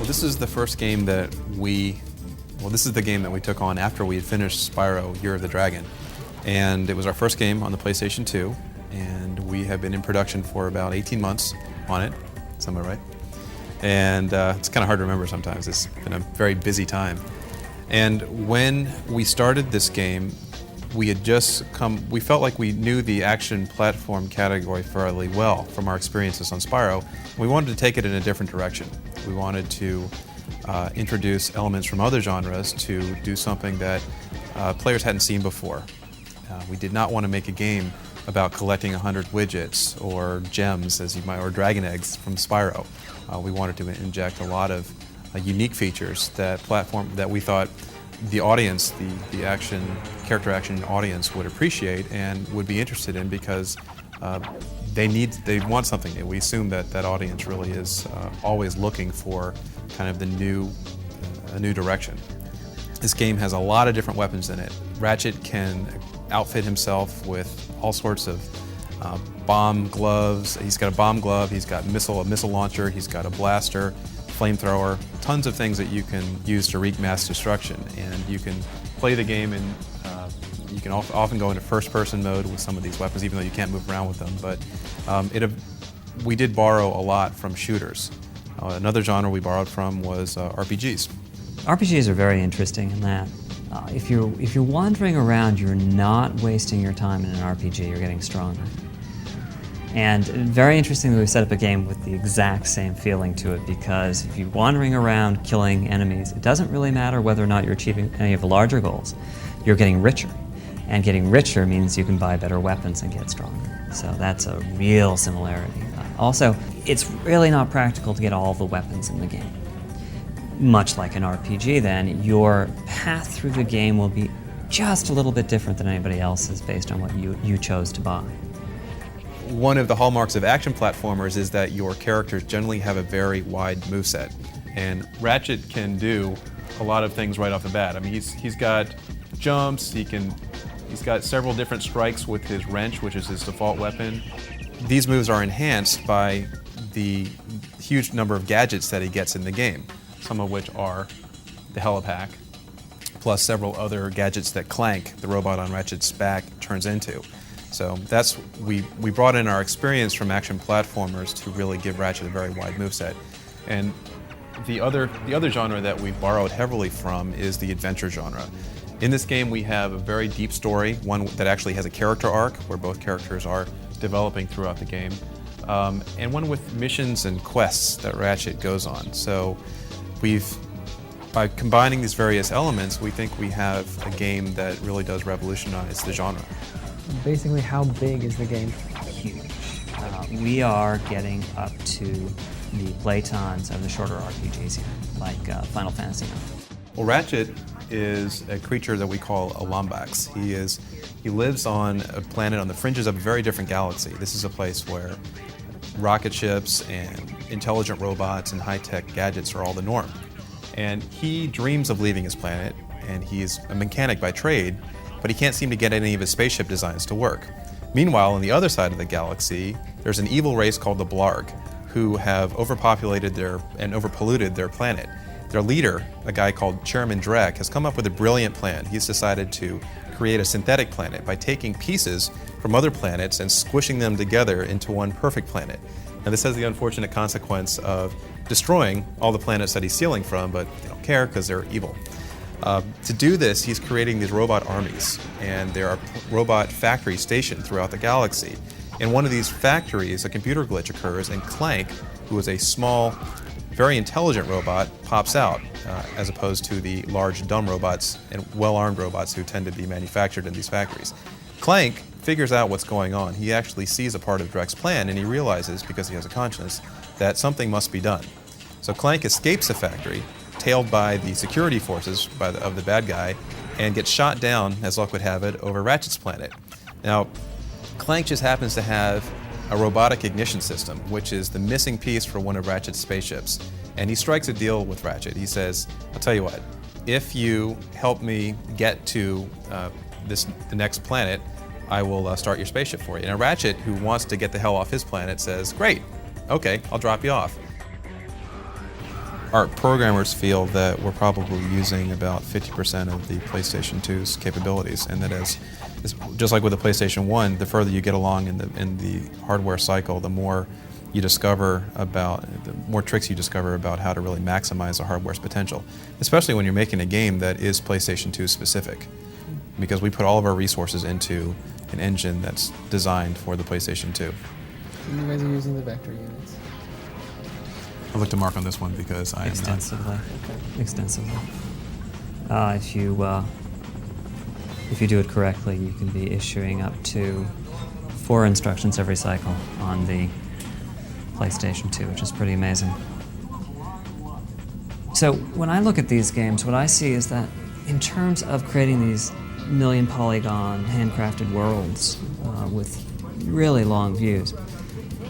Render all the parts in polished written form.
Well, this is the first game that this is the game that we took on after we had finished Spyro Year of the Dragon. And it was our first game on the PlayStation 2, and we have been in production for about 18 months on it. Somewhere right? And it's kind of hard to remember sometimes. It's been a very busy time. And when we started this game, we felt like we knew the action platform category fairly well from our experiences on Spyro. We wanted to take it in a different direction. We wanted to introduce elements from other genres to do something that players hadn't seen before. We did not want to make a game about collecting 100 widgets or gems, or dragon eggs from Spyro. We wanted to inject a lot of unique features that we thought the audience, the character action audience would appreciate and would be interested in, because they want something new. We assume that audience really is always looking for kind of a new direction. This game has a lot of different weapons in it. Ratchet can outfit himself with all sorts of bomb gloves. He's got a bomb glove, he's got a missile launcher, he's got a blaster, flamethrower, tons of things that you can use to wreak mass destruction. And you can play the game, and you can often go into first-person mode with some of these weapons, even though you can't move around with them. But we did borrow a lot from shooters. Another genre we borrowed from was RPGs. RPGs are very interesting in that if you're wandering around, you're not wasting your time in an RPG. You're getting stronger. And very interestingly, we set up a game with the exact same feeling to it, because if you're wandering around killing enemies, it doesn't really matter whether or not you're achieving any of the larger goals. You're getting richer. And getting richer means you can buy better weapons and get stronger. So that's a real similarity. Also, it's really not practical to get all the weapons in the game. Much like an RPG, then, your path through the game will be just a little bit different than anybody else's based on what you chose to buy. One of the hallmarks of action platformers is that your characters generally have a very wide moveset. And Ratchet can do a lot of things right off the bat. I mean, he's got jumps, he's got several different strikes with his wrench, which is his default weapon. These moves are enhanced by the huge number of gadgets that he gets in the game, some of which are the helipack, plus several other gadgets that Clank, the robot on Ratchet's back, turns into. So we brought in our experience from action platformers to really give Ratchet a very wide moveset. And the other genre that we borrowed heavily from is the adventure genre. In this game, we have a very deep story, one that actually has a character arc, where both characters are developing throughout the game, and one with missions and quests that Ratchet goes on. So by combining these various elements, we think we have a game that really does revolutionize the genre. Basically, how big is the game? Huge. We are getting up to the playtimes of the shorter RPGs here, like Final Fantasy IX. Well, Ratchet is a creature that we call a Lombax. He lives on a planet on the fringes of a very different galaxy. This is a place where rocket ships and intelligent robots and high-tech gadgets are all the norm. And he dreams of leaving his planet, and he's a mechanic by trade, but he can't seem to get any of his spaceship designs to work. Meanwhile, on the other side of the galaxy, there's an evil race called the Blarg, who have overpopulated and overpolluted their planet. Their leader, a guy called Chairman Drek, has come up with a brilliant plan. He's decided to create a synthetic planet by taking pieces from other planets and squishing them together into one perfect planet. Now, this has the unfortunate consequence of destroying all the planets that he's stealing from, but they don't care because they're evil. To do this, he's creating these robot armies, and there are robot factories stationed throughout the galaxy. In one of these factories, a computer glitch occurs, and Clank, who is a small, very intelligent robot, pops out, as opposed to the large, dumb robots and well-armed robots who tend to be manufactured in these factories. Clank figures out what's going on. He actually sees a part of Drek's plan, and he realizes, because he has a conscience, that something must be done. So Clank escapes the factory, tailed by the security forces of the bad guy, and gets shot down, as luck would have it, over Ratchet's planet. Now, Clank just happens to have a robotic ignition system, which is the missing piece for one of Ratchet's spaceships. And he strikes a deal with Ratchet. He says, I'll tell you what, if you help me get to the next planet, I will start your spaceship for you. And Ratchet, who wants to get the hell off his planet, says, great, okay, I'll drop you off. our programmers feel that we're probably using about 50% of the PlayStation 2's capabilities, and that is just like with the PlayStation 1, the further you get along in the hardware cycle, the more you discover about, the more tricks you discover about how to really maximize the hardware's potential, especially when you're making a game that is PlayStation 2 specific, because we put all of our resources into an engine that's designed for the PlayStation 2. And you guys are using the vector units. I'll look to Mark on this one because I am Extensively. Okay. Extensively. If you do it correctly, you can be issuing up to 4 instructions every cycle on the PlayStation 2, which is pretty amazing. So when I look at these games, what I see is that in terms of creating these million polygon handcrafted worlds with really long views,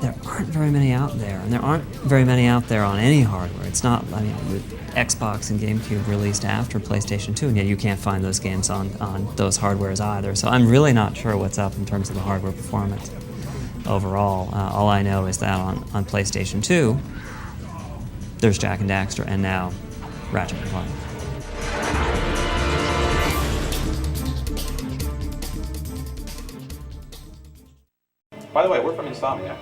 there aren't very many out there, and there aren't very many out there on any hardware. It's not, I mean, with Xbox and GameCube released after PlayStation 2, and yet you can't find those games on those hardwares either. So I'm really not sure what's up in terms of the hardware performance overall. All I know is that on PlayStation 2, there's Jak and Daxter, and now Ratchet Clank. By the way, we're from Insomniac.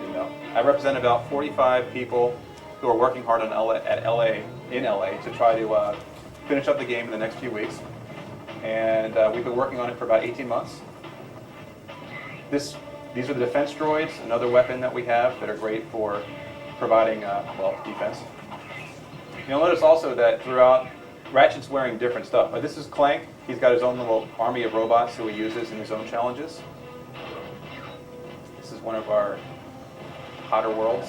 You know, I represent about 45 people who are working hard in LA to try to finish up the game in the next few weeks. And we've been working on it for about 18 months. These are the defense droids, another weapon that we have that are great for providing, defense. You'll notice also that throughout, Ratchet's wearing different stuff. But this is Clank. He's got his own little army of robots who he uses in his own challenges. This is one of our hotter worlds.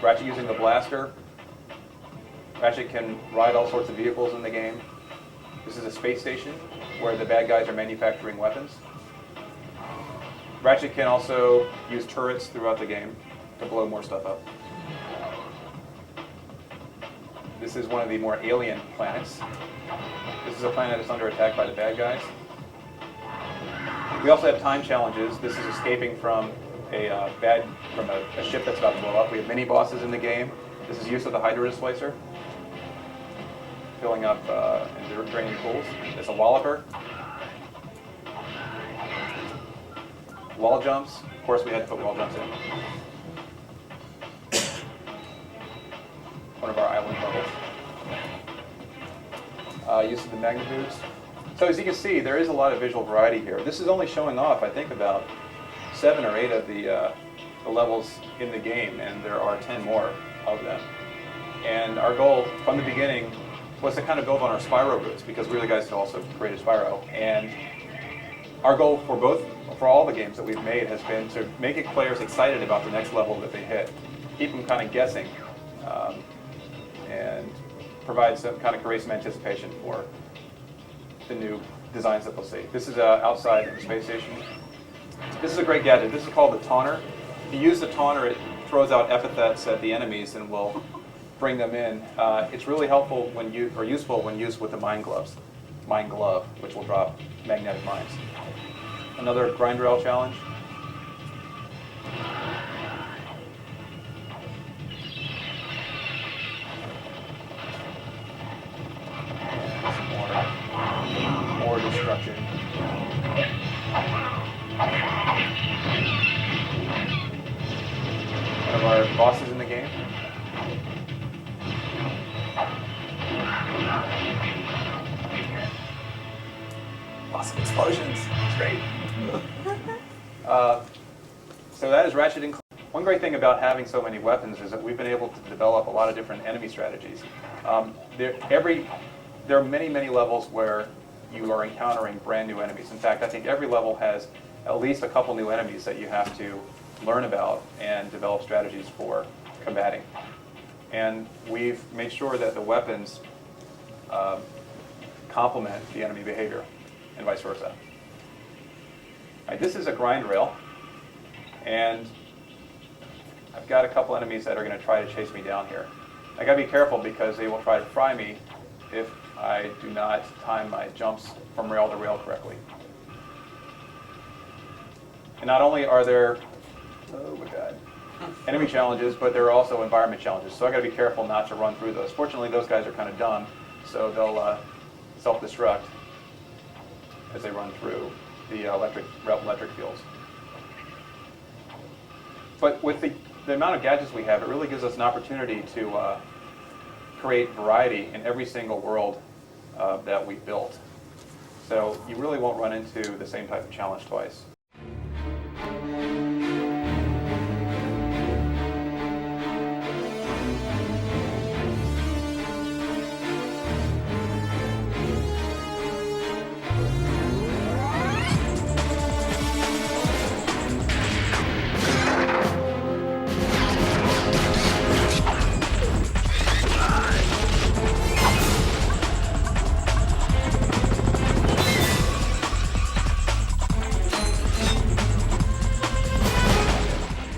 Ratchet using the blaster. Ratchet can ride all sorts of vehicles in the game. This is a space station where the bad guys are manufacturing weapons. Ratchet can also use turrets throughout the game to blow more stuff up. This is one of the more alien planets. This is a planet that's under attack by the bad guys. We also have time challenges. This is escaping from a ship that's about to blow up. We have mini bosses in the game. This is use of the Hydra displacer, filling up and draining pools. It's a walloper. Wall jumps. Of course, we had to put wall jumps in. One of our island bubbles. Use of the magnet boots. So as you can see, there is a lot of visual variety here. This is only showing off, I think, about 7 or 8 of the levels in the game, and there are 10 more of them. And our goal from the beginning was to kind of build on our Spyro roots, because we were the guys who also created Spyro. And our goal for all the games that we've made has been to make players excited about the next level that they hit, keep them kind of guessing, and provide some kind of create some anticipation for the new designs that they'll see. This is outside of the space station. This is a great gadget. This is called the taunter. If you use the taunter, it throws out epithets at the enemies and will bring them in. It's really helpful useful when used with the mine glove, which will drop magnetic mines. Another grind rail challenge. More destruction. One of our bosses in the game. Lots of explosions. It's great. So that is Ratchet and Clank. One great thing about having so many weapons is that we've been able to develop a lot of different enemy strategies. There are many, many levels where you are encountering brand new enemies. In fact, I think every level has at least a couple new enemies that you have to learn about and develop strategies for combating. And we've made sure that the weapons complement the enemy behavior and vice versa. All right, this is a grind rail, and I've got a couple enemies that are going to try to chase me down here. I got to be careful because they will try to fry me if I do not time my jumps from rail to rail correctly. And not only are there, oh my God, enemy challenges, but there are also environment challenges. So I got to be careful not to run through those. Fortunately, those guys are kind of dumb, so they'll self-destruct as they run through the electric fields. But with the amount of gadgets we have, it really gives us an opportunity to create variety in every single world that we built. So you really won't run into the same type of challenge twice.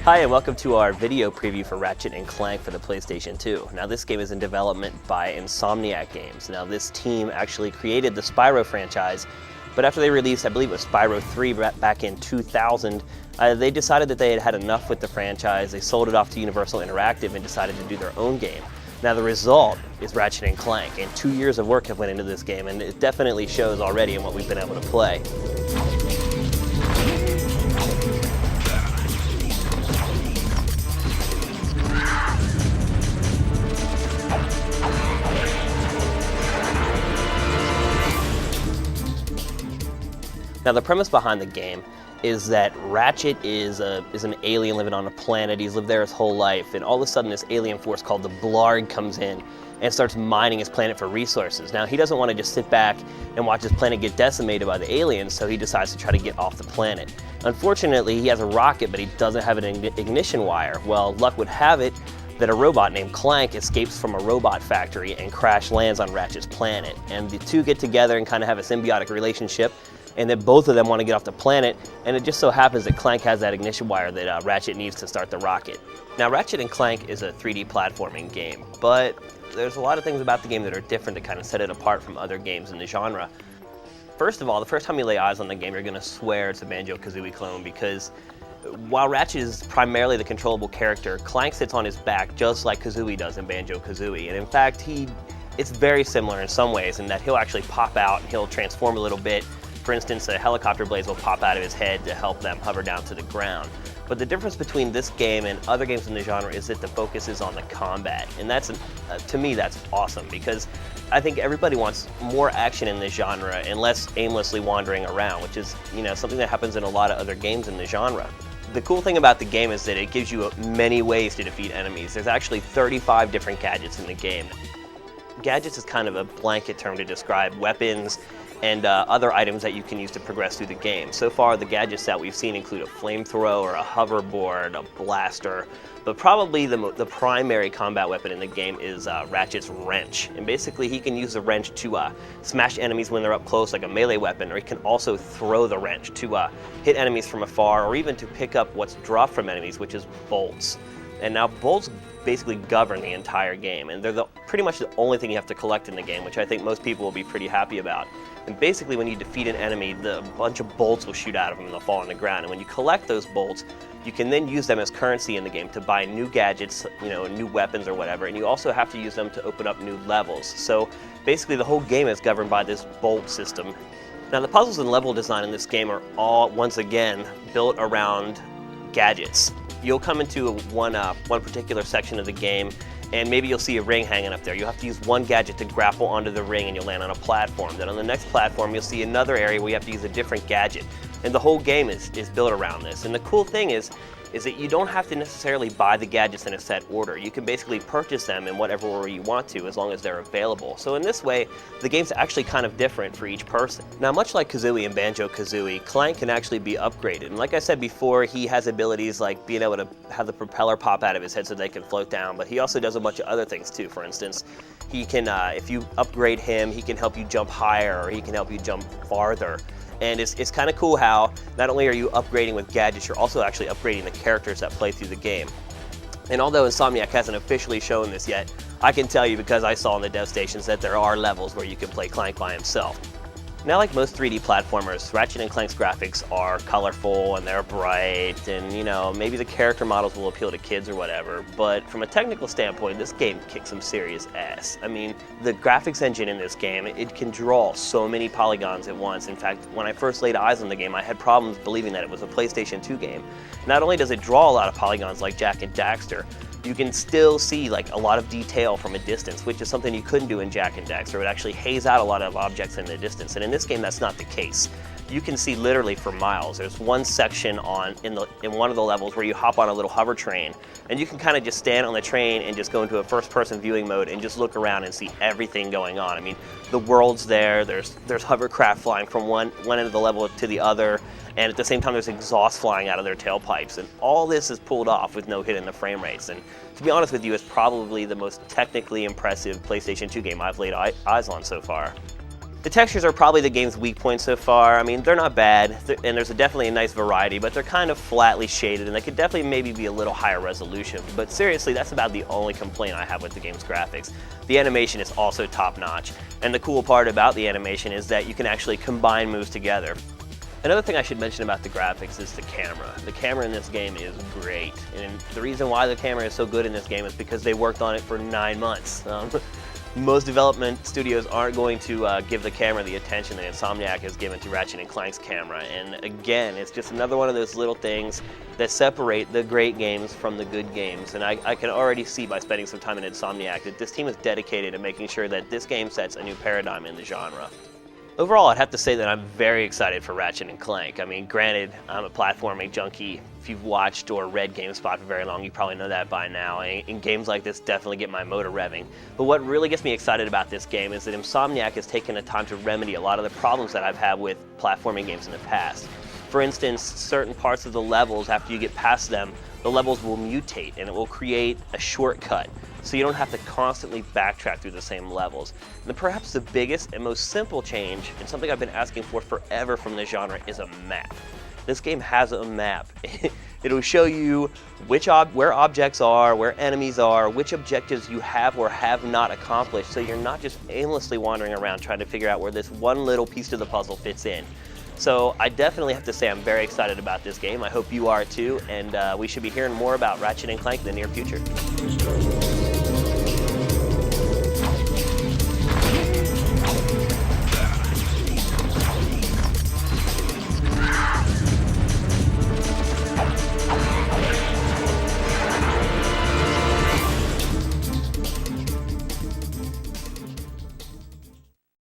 Hi, and welcome to our video preview for Ratchet & Clank for the PlayStation 2. Now, this game is in development by Insomniac Games. Now, this team actually created the Spyro franchise, but after they released, I believe it was Spyro 3 back in 2000, they decided that they had had enough with the franchise. They sold it off to Universal Interactive and decided to do their own game. Now, the result is Ratchet & Clank, and 2 years of work have went into this game, and it definitely shows already in what we've been able to play. Now, the premise behind the game is that Ratchet is an alien living on a planet. He's lived there his whole life, and all of a sudden this alien force called the Blarg comes in and starts mining his planet for resources. Now, he doesn't want to just sit back and watch his planet get decimated by the aliens, so he decides to try to get off the planet. Unfortunately, he has a rocket, but he doesn't have an ignition wire. Well, luck would have it that a robot named Clank escapes from a robot factory and crash lands on Ratchet's planet. And the two get together and kind of have a symbiotic relationship, and then both of them want to get off the planet, and it just so happens that Clank has that ignition wire that Ratchet needs to start the rocket. Now, Ratchet & Clank is a 3D platforming game, but there's a lot of things about the game that are different to kind of set it apart from other games in the genre. First of all, the first time you lay eyes on the game, you're going to swear it's a Banjo-Kazooie clone, because while Ratchet is primarily the controllable character, Clank sits on his back just like Kazooie does in Banjo-Kazooie, and in fact, it's very similar in some ways in that he'll actually pop out and he'll transform a little bit. For instance, the helicopter blades will pop out of his head to help them hover down to the ground. But the difference between this game and other games in the genre is that the focus is on the combat. And that's, to me, that's awesome, because I think everybody wants more action in this genre and less aimlessly wandering around, which is, something that happens in a lot of other games in the genre. The cool thing about the game is that it gives you many ways to defeat enemies. There's actually 35 different gadgets in the game. Gadgets is kind of a blanket term to describe weapons and other items that you can use to progress through the game. So far, the gadgets that we've seen include a flamethrower, a hoverboard, a blaster, but probably the primary combat weapon in the game is Ratchet's wrench. And basically, he can use the wrench to smash enemies when they're up close, like a melee weapon, or he can also throw the wrench to hit enemies from afar, or even to pick up what's dropped from enemies, which is bolts. And now bolts basically govern the entire game, and they're pretty much the only thing you have to collect in the game, which I think most people will be pretty happy about. And basically, when you defeat an enemy, a bunch of bolts will shoot out of them and they'll fall on the ground. And when you collect those bolts, you can then use them as currency in the game to buy new gadgets, new weapons or whatever. And you also have to use them to open up new levels. So basically, the whole game is governed by this bolt system. Now, the puzzles and level design in this game are all, once again, built around gadgets. You'll come into one particular section of the game, and maybe you'll see a ring hanging up there. You'll have to use one gadget to grapple onto the ring, and you'll land on a platform. Then on the next platform, you'll see another area where you have to use a different gadget. And the whole game is built around this. And the cool thing is that you don't have to necessarily buy the gadgets in a set order. You can basically purchase them in whatever order you want to, as long as they're available. So in this way, the game's actually kind of different for each person. Now, much like Kazooie and Banjo-Kazooie, Clank can actually be upgraded. And like I said before, he has abilities like being able to have the propeller pop out of his head so they can float down, but he also does a bunch of other things too. For instance, he can, if you upgrade him, he can help you jump higher, or he can help you jump farther. And it's kind of cool how not only are you upgrading with gadgets, you're also actually upgrading the characters that play through the game. And although Insomniac hasn't officially shown this yet, I can tell you, because I saw in the dev stations, that there are levels where you can play Clank by himself. Now, like most 3D platformers, Ratchet & Clank's graphics are colorful and they're bright, and maybe the character models will appeal to kids or whatever, but from a technical standpoint, this game kicks some serious ass. I mean, the graphics engine in this game, it can draw so many polygons at once. In fact, when I first laid eyes on the game, I had problems believing that it was a PlayStation 2 game. Not only does it draw a lot of polygons like Jak and Daxter, you can still see like a lot of detail from a distance, which is something you couldn't do in Jak and Daxter. It would actually haze out a lot of objects in the distance, and in this game that's not the case. You can see literally for miles. There's one section in one of the levels where you hop on a little hover train, and you can kind of just stand on the train and just go into a first-person viewing mode and just look around and see everything going on. I mean, the world's there. There's hovercraft flying from one end of the level to the other, and at the same time there's exhaust flying out of their tailpipes, and all this is pulled off with no hit in the frame rates. And to be honest with you, it's probably the most technically impressive PlayStation 2 game I've laid eyes on so far. The textures are probably the game's weak point so far. I mean, they're not bad, and there's definitely a nice variety, but they're kind of flatly shaded, and they could definitely maybe be a little higher resolution. But seriously, that's about the only complaint I have with the game's graphics. The animation is also top-notch, and the cool part about the animation is that you can actually combine moves together. Another thing I should mention about the graphics is the camera. The camera in this game is great, and the reason why the camera is so good in this game is because they worked on it for 9 months. Most development studios aren't going to give the camera the attention that Insomniac has given to Ratchet & Clank's camera, and again, it's just another one of those little things that separate the great games from the good games, and I can already see by spending some time in Insomniac that this team is dedicated to making sure that this game sets a new paradigm in the genre. Overall, I'd have to say that I'm very excited for Ratchet & Clank. I mean, granted, I'm a platforming junkie. If you've watched or read GameSpot for very long, you probably know that by now, and games like this definitely get my motor revving. But what really gets me excited about this game is that Insomniac has taken the time to remedy a lot of the problems that I've had with platforming games in the past. For instance, certain parts of the levels, after you get past them, the levels will mutate and it will create a shortcut, so you don't have to constantly backtrack through the same levels. And perhaps the biggest and most simple change, and something I've been asking for forever from the genre, is a map. This game has a map. It'll show you where objects are, where enemies are, which objectives you have or have not accomplished, so you're not just aimlessly wandering around trying to figure out where this one little piece of the puzzle fits in. So I definitely have to say I'm very excited about this game. I hope you are too, and we should be hearing more about Ratchet & Clank in the near future.